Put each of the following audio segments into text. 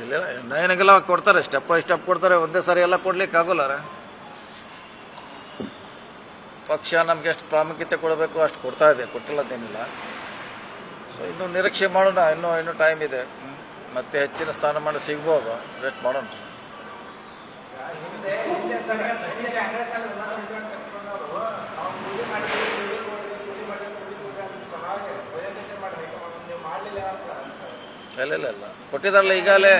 ಇಲ್ಲ ಏನಾಗೆಲ್ಲ ಕೊಡ್ತಾರೆ, step by step ಕೊಡ್ತಾರೆ, ಒಂದೇ ಸಾರಿ ಎಲ್ಲ ಕೊಡ್ಲಿಕ್ಕೆ ಆಗೋಲ್ಲ. ಪಕ್ಷ ನಮ್ಗೆ ಎಷ್ಟು ಪ್ರಾಮುಖ್ಯತೆ ಕೊಡಬೇಕು ಅಷ್ಟು ಕೊಡ್ತಾ ಇದೆ, ಕೊಟ್ಟಿಲ್ಲದೇನಿಲ್ಲ. ಸೊ ಇನ್ನು ನಿರೀಕ್ಷೆ ಮಾಡೋಣ, ಇನ್ನೂ ಟೈಮ್ ಇದೆ. ಮತ್ತೆ ಹೆಚ್ಚಿನ ಸ್ಥಾನಮಾನ ಸಿಗ್ಬೋದು, ವೇಸ್ಟ್ ಮಾಡೋಣ. ಇಲ್ಲ ಕೊಟ್ಟಿದಾರಲ್ಲ ಈಗಾಗಲೇ.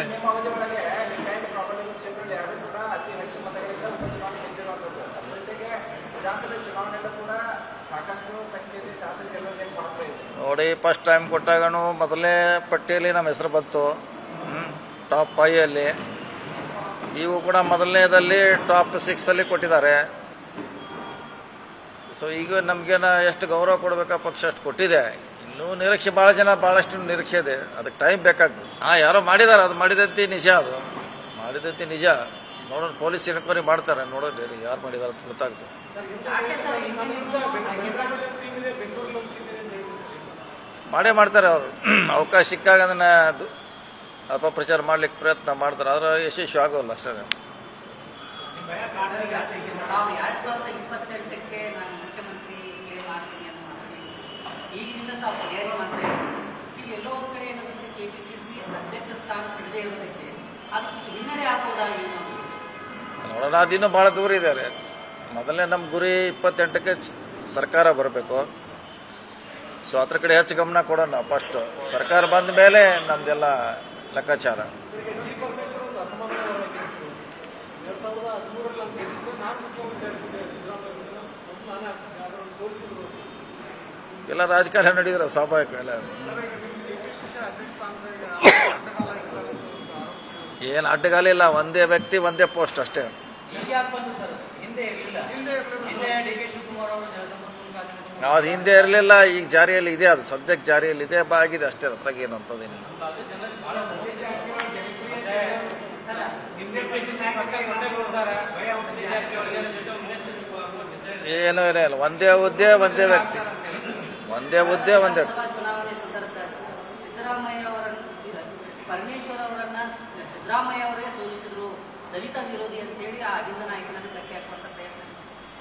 ನೋಡಿ, ಫಸ್ಟ್ ಟೈಮ್ ಕೊಟ್ಟಾಗನು ಮೊದಲನೇ ಪಟ್ಟಿಯಲ್ಲಿ ನಮ್ಮ ಹೆಸರು ಬಂತು, ಟಾಪ್ 5 ಇವು ಕೂಡ ಮೊದಲನೇದಲ್ಲಿ ಟಾಪ್ 6 ಕೊಟ್ಟಿದ್ದಾರೆ. ಸೊ ಈಗ ನಮಗೇನ ಎಷ್ಟು ಗೌರವ ಕೊಡಬೇಕಾ ಪಕ್ಷ ಅಷ್ಟು ಕೊಟ್ಟಿದೆ. ಇನ್ನೂ ನಿರೀಕ್ಷೆ, ಭಾಳಷ್ಟು ನಿರೀಕ್ಷೆ ಇದೆ, ಅದಕ್ಕೆ ಟೈಮ್ ಬೇಕಾಗ್ತದೆ. ಯಾರೋ ಮಾಡಿದ್ದಾರೆ, ಅದು ಮಾಡಿದಂತೆ ನಿಜ, ಅದು ಮಾಡಿದಂತೆ ನಿಜ. ನೋಡೋಣ, ಪೊಲೀಸ್ ಎನ್ಕ್ವೈರಿ ಮಾಡ್ತಾರೆ, ನೋಡೋಣ ಯಾರು ಮಾಡಿದಾರೆ ಅಂತ ಗೊತ್ತಾಗ್ತದೆ. ಮಾಡ್ತಾರೆ ಅವರು. ಅವಕಾಶ ಸಿಕ್ಕಾಗ ಅದನ್ನು ಅಪಪ್ರಚಾರ ಮಾಡ್ಲಿಕ್ಕೆ ಪ್ರಯತ್ನ ಮಾಡ್ತಾರೆ, ಆದರೆ ಯಶಸ್ವಿ ಆಗೋಲ್ಲ ಅಷ್ಟೇ. ನೋಡೋಣ, ಅದಿನ್ನೂ ಭಾಳ ದೂರ ಇದ್ದಾರೆ. ಮೊದಲನೇ ನಮ್ಮ ಗುರಿ 28ಕ್ಕೆ ಸರ್ಕಾರ ಬರಬೇಕು. ಸೊ ಅದ್ರ ಕಡೆ ಹೆಚ್ಚು ಗಮನ ಕೊಡೋಣ. ಫಸ್ಟ್ ಸರ್ಕಾರ ಬಂದ ಮೇಲೆ ನಮ್ದೆಲ್ಲ ಲೆಕ್ಕಾಚಾರ. ಎಲ್ಲ ರಾಜಕಾರಣ ನಡೆದಿರೋ ಸ್ವಾಭಾವಿಕ. ಎಲ್ಲ ಏನು ಅಡ್ಡಗಾಲ ಇಲ್ಲ, ಒಂದೇ ವ್ಯಕ್ತಿ ಒಂದೇ ಪೋಸ್ಟ್ ಅಷ್ಟೇ. ಅದು ಹಿಂದೆ ಇರಲಿಲ್ಲ, ಈಗ ಜಾರಿಯಲ್ಲಿ ಇದೆ, ಅದು ಸದ್ಯಕ್ಕೆ ಜಾರಿಯಲ್ಲಿ ಇದೆ, ಆಗಿದೆ ಅಷ್ಟೇ. ಅದ್ರಾಗ ಏನು ಅಂತದೇನಿಲ್ಲ. ಏನೂ ಇಲ್ಲ, ಒಂದೇ ಹುದ್ದೆ ಒಂದೇ ವ್ಯಕ್ತಿ, ಒಂದೇ ಹುದ್ದೆ ಒಂದೇ ವ್ಯಕ್ತಿ. ಪರಮೇಶ್ವರ್ ಅವರನ್ನ ಸಿದ್ದರಾಮಯ್ಯ ಅವರೇ ಸೋಲಿಸಿದ್ರು, ದಲಿತ ವಿರೋಧಿ ಅಂತೇಳಿ ಆಗಿಂದ ನಾಯಕನನ್ನು ಕಟ್ಟಿ ಹಾಕುವಂತ ಪ್ರಯತ್ನ.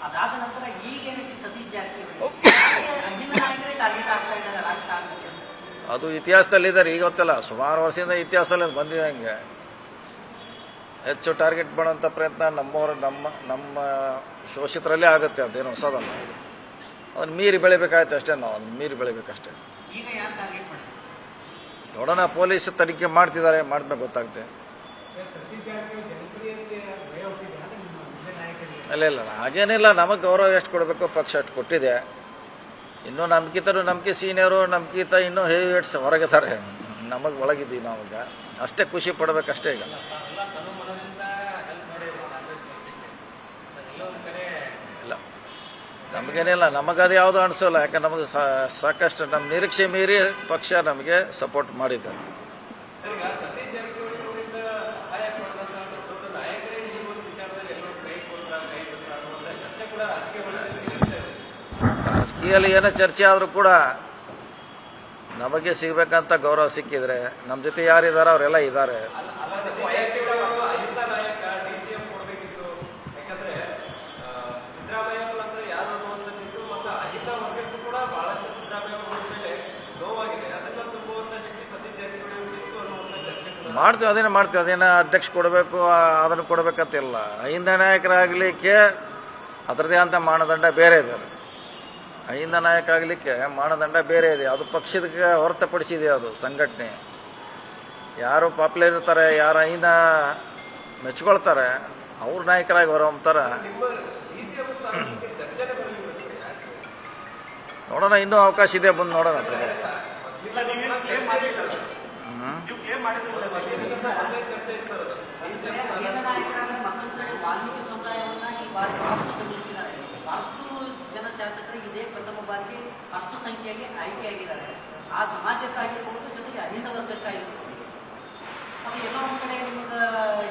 ಅದಾದ ನಂತರ ಈಗೇನಕ್ಕೆ ಸತೀಶ್ ಜಾರಕಿಹೊಳಿ ಆಗಿಂದ ನಾಯಕರೇ ಟಾರ್ಗೆಟ್ ಆಗ್ತಾ ಇದ್ದಾರೆ ರಾಜಕಾರಣಕ್ಕೆ. ಅದು ಇತಿಹಾಸದಲ್ಲಿ ಇದ್ದಾರೆ, ಈಗ ಗೊತ್ತಲ್ಲ, ಸುಮಾರು ವರ್ಷದಿಂದ ಇತಿಹಾಸದಲ್ಲಿ ಬಂದಿದೆ. ಹಂಗೆ ಹೆಚ್ಚು ಟಾರ್ಗೆಟ್ ಮಾಡೋಂಥ ಪ್ರಯತ್ನ ನಮ್ಮ ಶೋಷಿತರಲ್ಲೇ ಆಗುತ್ತೆ. ಅದೇನು ಹೊಸದಲ್ಲ, ಅದನ್ನು ಮೀರಿ ಬೆಳಿಬೇಕಾಯ್ತು ಅಷ್ಟೇ. ನಾವು ಅದನ್ನು ಮೀರಿ ಬೆಳಿಬೇಕಷ್ಟೇ. ಈಗ ಯಾರು ಟಾರ್ಗೆಟ್ ಮಾಡಿ ನೋಡೋಣ, ಪೊಲೀಸ್ ತನಿಖೆ ಮಾಡ್ತಿದ್ದಾರೆ, ಮಾಡಿದ್ಮೇಲೆ ಗೊತ್ತಾಗುತ್ತೆ. ಇಲ್ಲ ಹಾಗೇನಿಲ್ಲ, ನಮಗೆ ಗೌರವ ಎಷ್ಟು ಕೊಡಬೇಕು ಪಕ್ಷ ಅಷ್ಟು ಕೊಟ್ಟಿದೆ. ಇನ್ನೂ ನಮ್ಗಿಂತ ಸೀನಿಯರು, ನಮ್ಗಿಂತ ಇನ್ನೂ ಹೆವಿ ವೇಟ್ಸ್ ಹೊರಗಿದ್ದಾರೆ, ನಮಗೆ ಒಳಗಿದ್ದೀವಿ ನಾವೀಗ. ಅಷ್ಟೇ ಖುಷಿ ಪಡಬೇಕಷ್ಟೇ. ಈಗ ಇಲ್ಲ, ನಮಗೇನಿಲ್ಲ, ನಮಗದು ಯಾವುದೂ ಅನಿಸೋಲ್ಲ. ಯಾಕಂದ್ರೆ ನಮಗೆ ಸಾಕಷ್ಟು ನಮ್ಮ ನಿರೀಕ್ಷೆ ಮೀರಿ ಪಕ್ಷ ನಮಗೆ ಸಪೋರ್ಟ್ ಮಾಡಿದ್ದಾರೆ. ರಾಜಕೀಯದಲ್ಲಿ ಏನೋ ಚರ್ಚೆ ಆದರೂ ಕೂಡ ನಮಗೆ ಸಿಗಬೇಕಂತ ಗೌರವ ಸಿಕ್ಕಿದ್ರೆ ನಮ್ಮ ಜೊತೆ ಯಾರಿದ್ದಾರೆ ಅವರೆಲ್ಲ ಇದ್ದಾರೆ. ಮಾಡ್ತೀವಿ, ಅದೇನೋ ಅಧ್ಯಕ್ಷ ಕೊಡಬೇಕು ಅದನ್ನು ಕೊಡಬೇಕಂತಿಲ್ಲ. ಅಹಿಂದ ನಾಯಕರಾಗಲಿಕ್ಕೆ ಅದರದೇ ಅಂತ ಮಾನದಂಡ ಬೇರೆ ಇದೆ. ಅಹಿಂದ ನಾಯಕ ಆಗಲಿಕ್ಕೆ ಮಾನದಂಡ ಬೇರೆ ಇದೆ, ಅದು ಪಕ್ಷಕ್ಕೆ ಹೊರತುಪಡಿಸಿದೆ. ಅದು ಸಂಘಟನೆ ಯಾರು ಪಾಪ್ಯುಲರ್ ಇರ್ತಾರೆ, ಯಾರು ಅಹಿಂದ ಮೆಚ್ಕೊಳ್ತಾರೆ, ಅವ್ರ ನಾಯಕರಾಗಿ ಹೊರಹೊಮ್ತಾರ. ನೋಡೋಣ, ಇನ್ನೂ ಅವಕಾಶ ಇದೆ, ಬಂದು ನೋಡೋಣ. ಅದ್ರ ಬಗ್ಗೆ ಶಾಸಕರಿಗೆ ಇದೇ ಪ್ರಥಮ ಬಾರಿಗೆ ಅಷ್ಟು ಸಂಖ್ಯೆಯಲ್ಲಿ ಆಯ್ಕೆಯಾಗಿದ್ದಾರೆ. ಆ ಸಮಾಜಕ್ಕಾಗಿರ್ಬೋದು, ಜೊತೆಗೆ ಅಹಿಂದ ವರ್ಗಕ್ಕಾಗಿರ್ಬೋದು. ಅದು ಎಲ್ಲೋ ಒಂದು ಕಡೆ ನಿಮಗೆ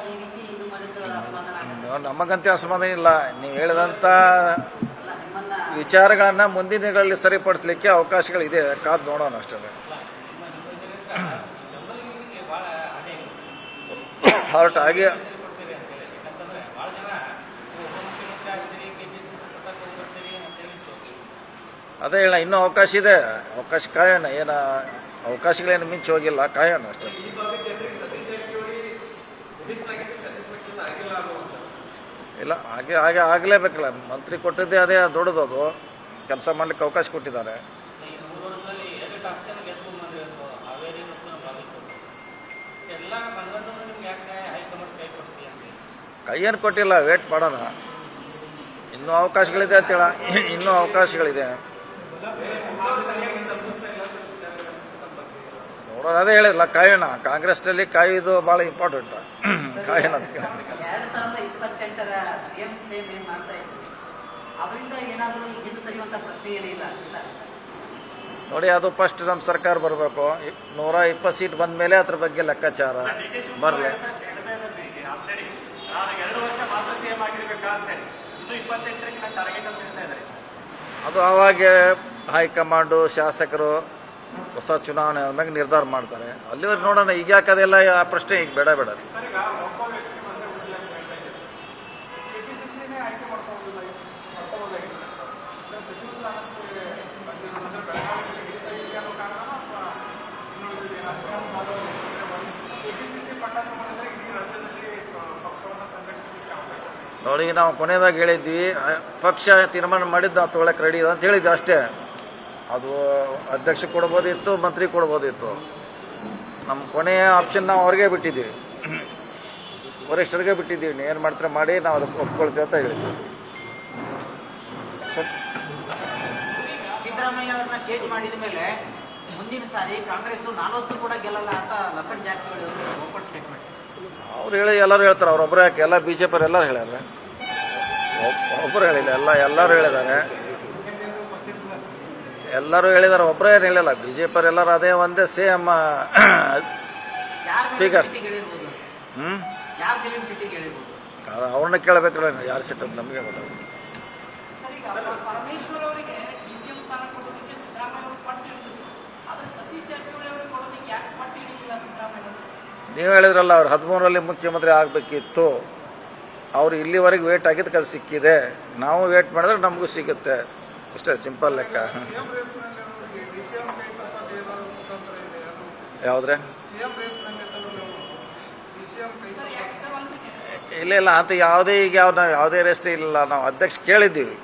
ಈ ರೀತಿ ಇದು ಮಾಡಿದ ಅಸಮಾಧಾನ. ನಮಗಂತೆ ಅಸಮಾಧಾನ ಇಲ್ಲ. ನೀವು ಹೇಳಿದಂಥ ವಿಚಾರಗಳನ್ನ ಮುಂದಿನ ದಿನಗಳಲ್ಲಿ ಸರಿಪಡಿಸಲಿಕ್ಕೆ ಅವಕಾಶಗಳಿದೆ, ಕಾದು ನೋಡೋಣ ಅಷ್ಟೇ. ಹಾರ್ಟ್ ಆಗಿ ಅದೇ ಹೇಳ, ಇನ್ನೂ ಅವಕಾಶ ಇದೆ, ಅವಕಾಶ ಕಾಯೋಣ. ಏನು ಅವಕಾಶಗಳೇನು ಮಿಂಚಿ ಹೋಗಿಲ್ಲ, ಕಾಯೋಣ ಅಷ್ಟೇ. ಇಲ್ಲ, ಹಾಗೆ ಹಾಗೆ ಆಗಲೇಬೇಕಲ್ಲ. ಮಂತ್ರಿ ಕೊಟ್ಟಿದ್ದೇ ಅದೇ ದೊಡ್ಡದು, ಅದು ಕೆಲಸ ಮಾಡ್ಲಿಕ್ಕೆ ಅವಕಾಶ ಕೊಟ್ಟಿದ್ದಾರೆ. ಕೈಯೇನು ಕೊಟ್ಟಿಲ್ಲ, ವೇಟ್ ಮಾಡೋಣ. ಇನ್ನೂ ಅವಕಾಶಗಳಿದೆ ಅಂತೇಳ, ಇನ್ನೂ ಅವಕಾಶಗಳಿದೆ ನೋಡೋಣ. ಅದೇ ಹೇಳಿಲ್ಲ, ಕಾಯೋಣ. ಕಾಂಗ್ರೆಸ್ನಲ್ಲಿ ಕಾಯೋದು ಭಾಳ ಇಂಪಾರ್ಟೆಂಟ್. ಕಾಯೋಣ. 2028ರ ಸಿಎಂ ಕ್ಲೇಮ್ ಏನ್ ಮಾಡ್ತಾ ಇದ್ರು, ಅದರಿಂದ ಏನಾದರೂ ಹಿಂದೆ ಸರಿಯುವಂತ ಪ್ರಶ್ನೆ ಏನಿಲ್ಲ. ನೋಡಿ, ಅದು ಫಸ್ಟ್ ನಮ್ಮ ಸರ್ಕಾರ ಬರಬೇಕು. 120 ಸೀಟ್ ಬಂದ ಮೇಲೆ ಅದ್ರ ಬಗ್ಗೆ ಲೆಕ್ಕಾಚಾರ ಬರಲಿ. ಅದು ಅವಾಗ ಹೈಕಮಾಂಡು, ಶಾಸಕರು ಹೊಸ ಚುನಾವಣೆ ಆದ್ಮೇಲೆ ನಿರ್ಧಾರ ಮಾಡ್ತಾರೆ. ಅಲ್ಲಿವರೆಗೆ ನೋಡೋಣ. ಈಗ ಯಾಕದೆಲ್ಲ ಆ ಪ್ರಶ್ನೆ ಈಗ ಬೇಡ. ನೋಡಿ, ನಾವು ಕೊನೆಯದಾಗಿ ಹೇಳಿದ್ವಿ, ಪಕ್ಷ ತೀರ್ಮಾನ ಮಾಡಿದ್ದು ನಾವು ತೊಗೊಳಕ್ಕೆ ರೆಡಿ ಇದೆ ಅಂತ ಹೇಳಿದ್ವಿ ಅಷ್ಟೇ. ಅದು ಅಧ್ಯಕ್ಷ ಕೊಡ್ಬೋದಿತ್ತು, ಮಂತ್ರಿ ಕೊಡ್ಬೋದಿತ್ತು. ನಮ್ಮ ಕೊನೆಯ ಆಪ್ಷನ್ ನಾವು ಅವ್ರಿಗೆ ಬಿಟ್ಟಿದ್ದೀವಿ, ವರಿಷ್ಠರಿಗೆ ಬಿಟ್ಟಿದ್ದೀವಿ. ಏನು ಮಾಡ್ತಾರೆ ಮಾಡಿ, ನಾವು ಅದಕ್ಕೆ ಒಪ್ಕೊಳ್ತೀವಿ ಅಂತ ಹೇಳಿದ್ವಿ. ಸಿದ್ದರಾಮಯ್ಯ ಅವ್ರನ್ನ ಚೇಂಜ್ ಮಾಡಿದ ಮೇಲೆ ಮುಂದಿನ ಸಾರಿ ಕಾಂಗ್ರೆಸ್ 40 ಕೂಡ ಗೆಲ್ಲಲ್ಲ ಅಂತ ಲಖನ್ ಜಾರಕಿಹೊಳಿ ಅವರು ಓಪನ್ ಸ್ಟೇಟ್ಮೆಂಟ್. ಅವ್ರು ಹೇಳಿ ಎಲ್ಲರೂ ಹೇಳ್ತಾರೆ. ಅವ್ರೊಬ್ಬರು ಯಾಕೆ, ಎಲ್ಲ BJP ಎಲ್ಲರೂ ಹೇಳ್ಯಾರ. ಒಬ್ಬರು ಹೇಳಿಲ್ಲ, ಎಲ್ಲರೂ ಹೇಳಿದ್ದಾರೆ. ಎಲ್ಲರೂ ಹೇಳಿದ್ದಾರೆ, ಒಬ್ಬರೇ ಏನು ಹೇಳಿಲ್ಲ. BJP ಎಲ್ಲರೂ ಅದೇ ಒಂದೇ ಸೇಮ್ ಫಿಗರ್ಸ್. ಅವ್ರನ್ನ ಕೇಳಬೇಕಲ್ಲ, ಯಾರು ಸಿಟ್ಟು ಅಂತ ನಮಗೆ ಗೊತ್ತಾಗ. ನೀವು ಹೇಳಿದ್ರಲ್ಲ, ಅವ್ರು 13ರಲ್ಲಿ ಮುಖ್ಯಮಂತ್ರಿ ಆಗಬೇಕಿತ್ತು. ಅವ್ರು ಇಲ್ಲಿವರೆಗೆ ವೇಟ್ ಆಗಿದ್ದಕ್ಕೆ ಅದು ಸಿಕ್ಕಿದೆ. ನಾವು ವೇಟ್ ಮಾಡಿದ್ರೆ ನಮಗೂ ಸಿಗುತ್ತೆ. ಅಷ್ಟೇ, ಸಿಂಪಲ್ ಲೆಕ್ಕ. ಯಾವುದ್ರೆ ಇಲ್ಲ ಅಂತ ಯಾವುದೇ ಈಗ ಯಾವುದೇ ರೆಸ್ಟ್ ಇಲ್ಲ. ನಾವು ಅಧ್ಯಕ್ಷ ಕೇಳಿದ್ದೀವಿ,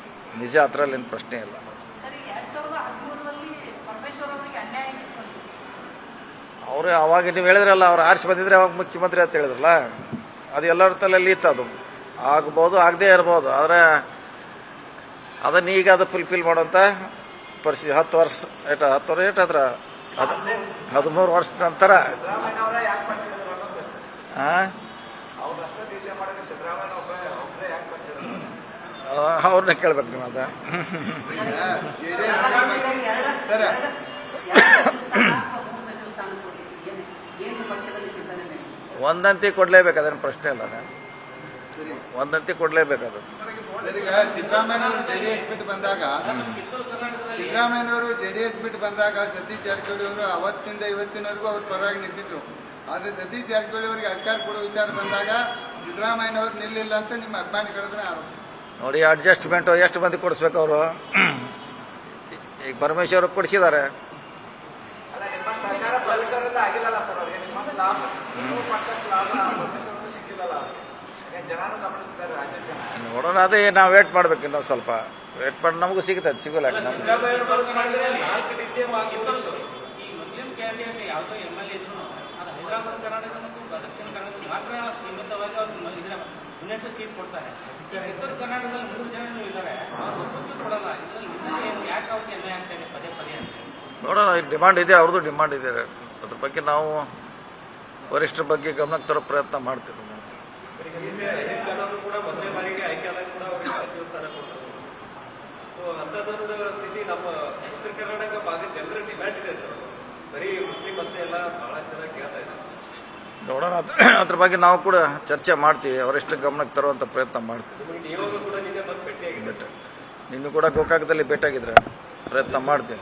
ನಿಜ, ಅದರಲ್ಲಿ ಏನು ಪ್ರಶ್ನೆ ಇಲ್ಲ. ಅವರು ಅವಾಗ ನೀವು ಹೇಳಿದ್ರಲ್ಲ, ಅವ್ರು ಆರಿಸಿ ಬಂದಿದ್ರೆ ಅವಾಗ ಮುಖ್ಯಮಂತ್ರಿ ಅಂತ ಹೇಳಿದ್ರಲ್ಲ, ಅದು ಎಲ್ಲರ ತಲೆಯಲ್ಲಿ ಇತ್ತು. ಅದು ಆಗ್ಬೋದು, ಆಗದೇ ಇರ್ಬೋದು. ಆದರೆ ಅದನ್ನ ಈಗ ಅದು ಫುಲ್ಫಿಲ್ ಮಾಡೋಂಥ ಪರಿಸ್ಥಿತಿ 10 ವರ್ಷ ಏಟಾದ್ರೆ 13 ವರ್ಷ ನಂತರ ಅವ್ರನ್ನ ಕೇಳ್ಬೇಕು ನೀವು. ಅದ ಒಂದಂತಿ ಕೊಡ್ಲೇಬೇಕು, ಅದೇನು ಪ್ರಶ್ನೆ ಇಲ್ಲ. ಒಂದಂತಿ ಕೊಡ್ಲೇಬೇಕು. ಅದು ಸಿದ್ದರಾಮಯ್ಯನವರು ಜೆಡಿಎಸ್ ಬಿಟ್ಟು ಬಂದಾಗ ಸತೀಶ್ ಜಾರಕಿಹೊಳಿ ಅವರು ಅವತ್ತಿಂದ ಇವತ್ತಿನವರೆಗೂ ಅವ್ರ ಪರವಾಗಿ ನಿಂತಿದ್ರು. ಆದ್ರೆ ಸತೀಶ್ ಜಾರಕಿಹೊಳಿ ಅವರಿಗೆ ಅಧಿಕಾರ ಕೊಡೋ ವಿಚಾರ ಬಂದಾಗ ಸಿದ್ದರಾಮಯ್ಯನವರು ನಿಲ್ಲಿಲ್ಲ ಅಂತ ನಿಮ್ಮ ಅಭಿಮಾನಿಗಳನ್ನ ಆರೋಪ. ನೋಡಿ, ಅಡ್ಜಸ್ಟ್ಮೆಂಟ್ ಎಷ್ಟು ಮಂದಿ ಕೊಡಿಸ್ಬೇಕು ಅವರು. ಈಗ ಪರಮೇಶ್ವರ್ ಕೊಡಿಸಿದ್ದಾರೆ. ನೋಡೋಣ, ಅದೇ ನಾವು ವೇಟ್ ಮಾಡ್ಬೇಕು. ಇನ್ನೊಂದು ಸ್ವಲ್ಪ ವೇಟ್ ಮಾಡಿ ನಮಗೂ ಸಿಗುತ್ತೆ, ಸಿಗೋಲ್ಲ. ನೋಡೋಣ, ಡಿಮಾಂಡ್ ಇದೆ, ಅವ್ರದ್ದು ಡಿಮಾಂಡ್ ಇದೆ. ಅದ್ರ ಬಗ್ಗೆ ನಾವು ವರಿಷ್ಠರ ಬಗ್ಗೆ ಗಮನಕ್ಕೆ ತರೋ ಪ್ರಯತ್ನ ಮಾಡ್ತೀವಿ. ಸ್ಥಿತಿ ನಮ್ಮ ಉತ್ತರ ಕರ್ನಾಟಕ ಭಾಗದ ಜನರ ಡಿಮ್ಯಾಂಡ್ ಇದೆ ಸರ್. ಬರೀ ಮುಸ್ಲಿಂ ಅಷ್ಟೇ ಎಲ್ಲ ಬಹಳಷ್ಟು ಜನ ಕೇಳ್ತಾ ಇದ್ದಾರೆ. ನೋಡೋಣ, ಅದ್ರ ಬಗ್ಗೆ ನಾವು ಕೂಡ ಚರ್ಚೆ ಮಾಡ್ತೀವಿ, ಅವರೆಷ್ಟು ಗಮನಕ್ಕೆ ತರುವಂತ ಪ್ರಯತ್ನ ಮಾಡ್ತೀವಿ. ನಿನ್ನೆ ಕೂಡ ಗೋಕಾಕದಲ್ಲಿ ಭೇಟಿಯಾಗಿದ್ರೆ ಪ್ರಯತ್ನ ಮಾಡ್ತೀವಿ.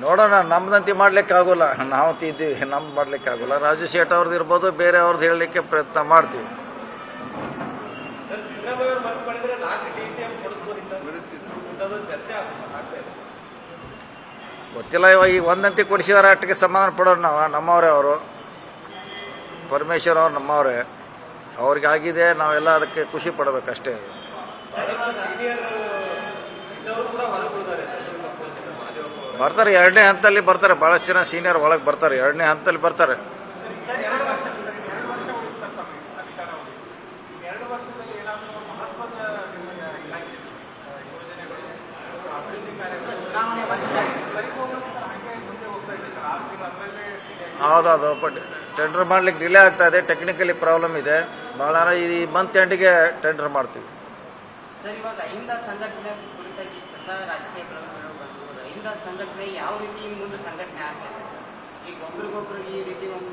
ನೋಡೋಣ, ನಮ್ದಂತಿ ಮಾಡ್ಲಿಕ್ಕೆ ಆಗೋಲ್ಲ, ನಾವು ತಿದ್ದೀವಿ, ನಮ್ದು ಮಾಡ್ಲಿಕ್ಕೆ ಆಗೋಲ್ಲ. ರಾಜು ಶೇಟ್ ಅವ್ರದ್ದು ಇರ್ಬೋದು, ಬೇರೆ ಅವ್ರದ್ದು ಹೇಳಲಿಕ್ಕೆ ಪ್ರಯತ್ನ ಮಾಡ್ತೀವಿ. ಸರ್, ಸಿದ್ದರಾಮಯ್ಯ ಅವರು ಮನಸ್ಸು ಮಾಡಿದ್ರೆ 4 DCM ಕೊಡಿಸ್ಬೋದಿತ್ತು, ಇಂಥದ್ದೊಂದು ಚರ್ಚೆ ಆಗ್ತಾ ಇದೆ. ಗೊತ್ತಿಲ್ಲ, ಇವಾಗ ಈಗ ಒಂದಂತಿ ಕೊಡಿಸಿದಾರೆ, ಅಟ್ಟಿಗೆ ಸಮಾಧಾನ ಪಡೋರು ನಾವು. ನಮ್ಮವರೇ ಅವರು, ಪರಮೇಶ್ವರ್ ಅವ್ರು ನಮ್ಮವರೇ, ಅವ್ರಿಗೆ ಆಗಿದೆ, ನಾವೆಲ್ಲ ಅದಕ್ಕೆ ಖುಷಿ ಪಡಬೇಕಷ್ಟೇ. ಸೀನಿಯರ್ ಇದ್ದವರು ಕೂಡ ಹೊರಗೆ ಉಳಿದಾರೆ ಸರ್, ಬರ್ತಾರೆ, 2ನೇ ಹಂತದಲ್ಲಿ ಬರ್ತಾರೆ. ಭಾಳಷ್ಟು ಜನ ಸೀನಿಯರ್ ಒಳಗೆ ಬರ್ತಾರೆ, 2ನೇ ಹಂತದಲ್ಲಿ ಬರ್ತಾರೆ. ಹೌದೌದು, ಬಟ್ ಟೆಂಡರ್ ಮಾಡ್ಲಿಕ್ಕೆ ಡಿಲೇ ಆಗ್ತಾ ಇದೆ, ಟೆಕ್ನಿಕಲಿ ಪ್ರಾಬ್ಲಮ್ ಇದೆ ಭಾಳ. ಈ ಮಂತ್ ಎಂಡಿಗೆ ಟೆಂಡರ್ ಮಾಡ್ತೀವಿ. ಸರ್, ಇವಾಗ ಅಹಿಂದ ಸಂಘಟನೆ ಕುರಿತಾಗಿ ಇಷ್ಟೆಲ್ಲ ರಾಜಕೀಯ ಬೆಳವಣಿಗೆಗಳು ಬಂದು ಅಹಿಂದ ಸಂಘಟನೆ ಯಾವ ರೀತಿ ಇನ್ನು ಮುಂದೆ ಸಂಘಟನೆ ಆಗ್ತದೆ? ಈಗ ಒಬ್ರಿಗೊಬ್ರು ಈ ರೀತಿ ಒಂದು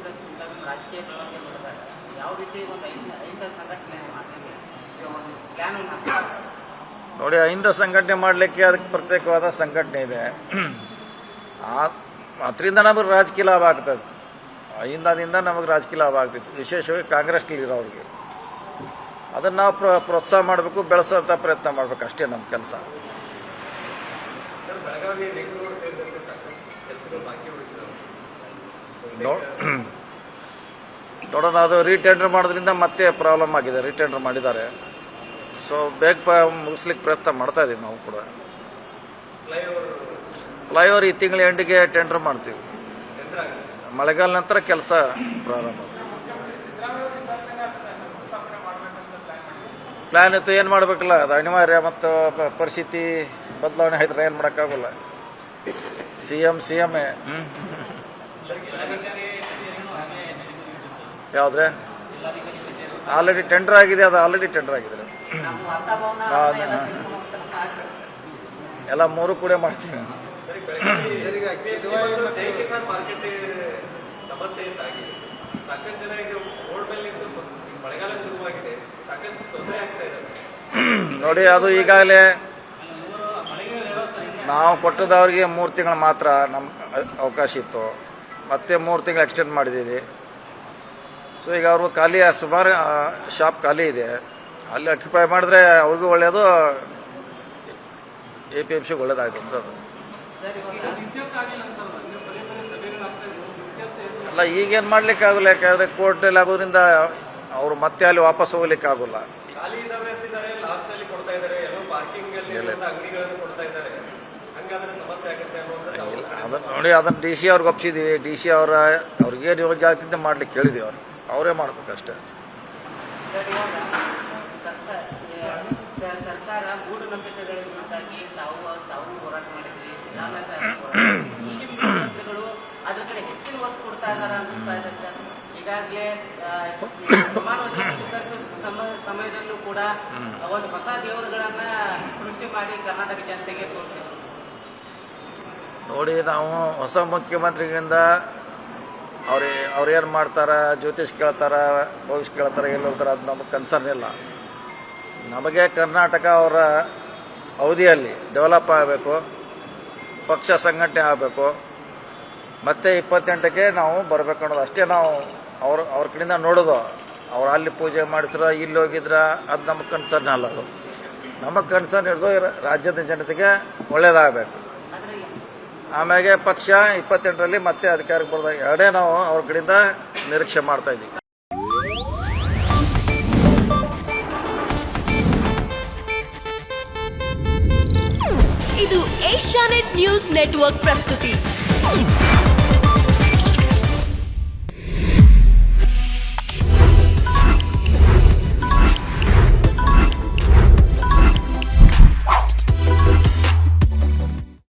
ರಾಜಕೀಯ ಬೆಳವಣಿಗೆ ಮಾಡಿದಾಗ ಯಾವ ರೀತಿ ಒಂದು ಅಹಿಂದ ಸಂಘಟನೆ ಮಾಡ್ತೀವಿ, ಒಂದು ಪ್ಲಾನ್ ನೋಡಿ, ಅಹಿಂದ ಸಂಘಟನೆ ಮಾಡಲಿಕ್ಕೆ ಅದಕ್ಕೆ ಪ್ರತ್ಯೇಕವಾದ ಸಂಘಟನೆ ಇದೆ. ಅದರಿಂದ ನಮಗೆ ರಾಜಕೀಯ ಲಾಭ ಆಗ್ತದೆ. ಅಹಿಂದದಿಂದ ನಮಗೆ ರಾಜಕೀಯ ಲಾಭ ಆಗ್ತೈತಿ, ವಿಶೇಷವಾಗಿ ಕಾಂಗ್ರೆಸ್ನಲ್ಲಿರೋರಿಗೆ. ಅದನ್ನು ನಾವು ಪ್ರೋತ್ಸಾಹ ಮಾಡಬೇಕು, ಬೆಳೆಸೋಂಥ ಪ್ರಯತ್ನ ಮಾಡಬೇಕು, ಅಷ್ಟೇ ನಮ್ಮ ಕೆಲಸ. ಸರ್, ಬೆಳಗಾವಿ ರಿಂಗ್ ರೋಡ್ ಸೇರಿದಂತೆ ಸಾಕಷ್ಟು ಕೆಲಸಗಳು ಬಾಕಿ ಉಳಿದಿದ್ದಾವೆ. ನೋಡೋಣ, ಅದು ರೀಟೆಂಡರ್ ಮಾಡೋದ್ರಿಂದ ಮತ್ತೆ ಪ್ರಾಬ್ಲಮ್ ಆಗಿದೆ. ರೀಟೆಂಡರ್ ಮಾಡಿದ್ದಾರೆ, ಸೊ ಬೇಗ ಮುಗಿಸ್ಲಿಕ್ಕೆ ಪ್ರಯತ್ನ ಮಾಡ್ತಾ ಇದ್ದೀವಿ ನಾವು ಕೂಡ. ಫ್ಲೈಓವರ್ ಈ ತಿಂಗಳ ಎಂಡಿಗೆ ಟೆಂಡರ್ ಮಾಡ್ತೀವಿ. ಮಳೆಗಾಲ ನಂತರ ಕೆಲಸ ಪ್ರಾರಂಭ. ಪ್ಲಾನ್ ಇತ್ತು, ಏನು ಮಾಡಬೇಕಲ್ಲ, ಅದು ಅನಿವಾರ್ಯ. ಮತ್ತು ಪರಿಸ್ಥಿತಿ ಬದಲಾವಣೆ ಆಯ್ತಾರೆ, ಏನು ಮಾಡೋಕ್ಕಾಗಲ್ಲ. ಸಿ ಎಂ ಯಾವುದ್ರೆ ಆಲ್ರೆಡಿ ಟೆಂಡರ್ ಆಗಿದೆ, ಅದು ಆಲ್ರೆಡಿ ಟೆಂಡರ್ ಆಗಿದೆ. ಎಲ್ಲ 3 ಕೂಡ ಮಾಡ್ತೀವಿ. ಕಿಸಾನ್ ಮಾರ್ಕೆಟ್ ಸಮಸ್ಯೆ ಇದ್ದಾಗಿ ಸಾಕಷ್ಟು ಜನ ಈಗ ರೋಡ್ ಮೇಲೆ ನಿಂತು ಮಳೆಗಾಲ ಶುರುವಾಗಿದೆ, ಸಾಕಷ್ಟು ತೊಂದರೆ ಆಗ್ತಾ ಇದೆ. ನೋಡಿ, ಅದು ಈಗಾಗಲೇ ನಾವು ಕೊಟ್ಟದವ್ರಿಗೆ 3 ತಿಂಗಳು ಮಾತ್ರ ನಮ್ಮ ಅವಕಾಶ ಇತ್ತು, ಮತ್ತೆ 3 ತಿಂಗಳು ಎಕ್ಸ್ಟೆಂಡ್ ಮಾಡಿದ್ದೀವಿ. ಸೊ ಈಗ ಅವರು ಖಾಲಿ, ಸುಮಾರು ಶಾಪ್ ಖಾಲಿ ಇದೆ, ಅಲ್ಲಿ ಅಕ್ಯುಪೈ ಮಾಡಿದ್ರೆ ಅವ್ರಿಗೂ ಒಳ್ಳೆಯದು, APMCಗೆ ಒಳ್ಳೇದಾಯ್ತು ಅಂದ್ರೆ ಅದು. ಅಲ್ಲ, ಈಗೇನು ಮಾಡ್ಲಿಕ್ಕೆ ಆಗೋಲ್ಲ, ಯಾಕಂದ್ರೆ ಕೋರ್ಟಲ್ಲಿ ಆಗೋದ್ರಿಂದ ಅವರು ಮತ್ತೆ ಅಲ್ಲಿ ವಾಪಸ್ ಹೋಗ್ಲಿಕ್ಕೆ ಆಗೋಲ್ಲ. ಖಾಲಿ ಇದಾವೆ ಅಂತಿದ್ದಾರೆ, ಲಾಸ್ಟ್ ಅಲ್ಲಿ ಕೊಡ್ತಾ ಇದ್ದಾರೆ, ಎಲ್ಲೋ ಪಾರ್ಕಿಂಗ್ ಅಲ್ಲಿ ಅಂಗಡಿಗಳನ್ನು ಕೊಡ್ತಾ ಇದ್ದಾರೆ, ಹಂಗಾದ್ರೆ ಸಮಸ್ಯೆ ಆಗುತ್ತೆ ಅನ್ನೋದು. ಅದನ್ನ ನೋಡಿ, ಅದನ್ನ DC ಅವ್ರಿಗೆ ಒಪ್ಪಿಸಿದೀವಿ. DC ಅವ್ರಿಗೆ ಯೋಗ್ಯ ಆಗ್ತಿದ್ದೆ ಮಾಡ್ಲಿಕ್ಕೆ ಹೇಳಿದೀವಿ, ಅವರೇ ಮಾಡ್ಬೇಕಷ್ಟೇ. ಸರ್ಕಾರ ಮೂಢನಂಬಿಕೆಗಳ ವಿರುದ್ಧಾಗಿ ತಾವು ಹೋರಾಟ ಮಾಡಿದ್ರಿ, ಸಿದ್ದರಾಮಯ್ಯಗಳು ಅದ್ರ ಕಡೆ ಹೆಚ್ಚಿನ ಒತ್ತು ಕೊಡ್ತಾ ಇದಾರ ಅನ್ಸ್ತಾ ಇದೆ ಸರ್. ಈಗಾಗಲೇ ಸಮಯದಲ್ಲೂ ಕೂಡ ಒಂದು ಹೊಸ ದೇವರುಗಳನ್ನ ಸೃಷ್ಟಿ ಮಾಡಿ ಕರ್ನಾಟಕ ಜನತೆಗೆ ತೋರಿಸಿದ್ರು. ನೋಡಿ, ನಾವು ಹೊಸ ಮುಖ್ಯಮಂತ್ರಿಗಳಿಂದ ಅವ್ರೇನು ಮಾಡ್ತಾರ, ಜ್ಯೋತಿಷ್ ಕೇಳ್ತಾರ, ಭವಿಷ್ಯ ಕೇಳ್ತಾರ, ಎಲ್ಲಿ ಹೋಗ್ತಾರ, ಅದು ನಮಗೆ ಕನ್ಸರ್ನ್ ಇಲ್ಲ. ನಮಗೆ ಕರ್ನಾಟಕ ಅವರ ಅವಧಿಯಲ್ಲಿ ಡೆವಲಪ್ ಆಗಬೇಕು, ಪಕ್ಷ ಸಂಘಟನೆ ಆಗಬೇಕು, ಮತ್ತೆ 28ಕ್ಕೆ ನಾವು ಬರಬೇಕು ಅನ್ನೋದು ಅಷ್ಟೇ. ನಾವು ಅವ್ರ ಕಡೆಯಿಂದ ನೋಡೋದು. ಅವ್ರು ಅಲ್ಲಿ ಪೂಜೆ ಮಾಡಿಸ್ರ, ಇಲ್ಲಿ ಹೋಗಿದ್ರ, ಅದು ನಮಗೆ ಕನ್ಸರ್ನ್ ಅಲ್ಲ. ಅದು ನಮಗೆ ಕನ್ಸರ್ನ್ ಇರೋದು ರಾಜ್ಯದ ಜನತೆಗೆ ಒಳ್ಳೇದಾಗಬೇಕು. ಆಮ್ಯಾಗೆ ಪಕ್ಷ 28ರಲ್ಲಿ ಮತ್ತೆ ಅಧಿಕಾರಕ್ಕೆ ಬರೋದಾಗ ಎರಡೇ ನಾವು ಅವ್ರ ಕಡೆಯಿಂದ ನಿರೀಕ್ಷೆ ಮಾಡ್ತಾ ಇದ್ದೀವಿ. ಇದು ಏಷ್ಯಾನೆಟ್ ನ್ಯೂಸ್ ನೆಟ್ವರ್ಕ್ ಪ್ರಸ್ತುತಿ.